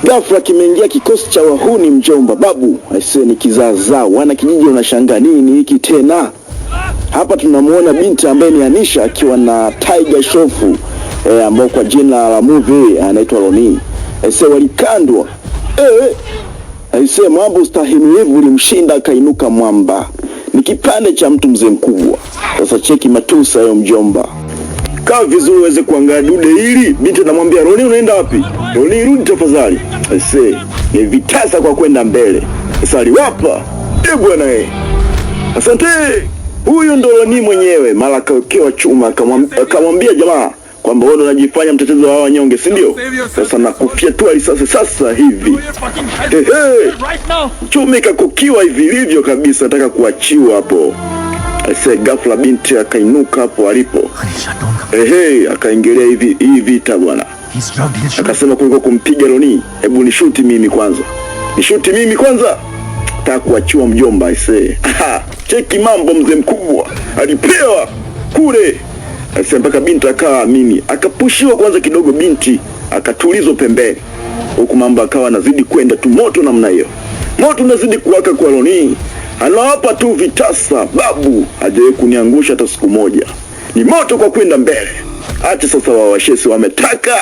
Ghafla kimeingia kikosi cha wahuni mjomba. Babu aisee, ni kizaazaa. Wana kijiji wanashangaa nini hiki tena? Hapa tunamuona binti ambaye ni Anisha akiwa na Tiger Shofu ambao kwa jina la movie anaitwa Ronnie. Aisee, walikandwa. Aisee, mambo stahimilivu ulimshinda akainuka mwamba. Ni kipande cha mtu mzee mkubwa. Sasa cheki matusa hayo mjomba. Kaa vizuri uweze kuangalia dude hili. Binti anamwambia Ronnie, unaenda wapi? Ronnie, rudi tafadhali. Aisee, ni vitasa kwa kwenda mbele. Sasa aliwapa. Bwana asante. Huyu ndo Ronnie mwenyewe. Mara kawekewa chuma akamwambia jamaa kwamba wewe unajifanya mtetezo wa wanyonge, si ndio? Sasa nakufia tu risasi sasa hivi. Chuma ikakukiwa hivi vilivyo kabisa, nataka kuachiwa hapo. Aisee, ghafla binti akainuka hapo alipo. Akaingelea hii vita bwana. Akasema kuliko kumpiga Ronnie, hebu nishuti mimi kwanza. Nataka kuachiwa mjomba aisee. Cheki mambo mzee mkubwa. Alipewa kule. Aisee, mpaka binti akaamini. Akapushiwa kwanza kidogo binti, akatulizwa pembeni. Huku mambo akawa nazidi kwenda tu moto namna hiyo. Moto unazidi kuwaka kwa Ronnie. Anawapa tu vitasa. Babu hajawahi kuniangusha hata siku moja. Ni moto kwa kwenda mbele. Acha sasa wawashesi wametaka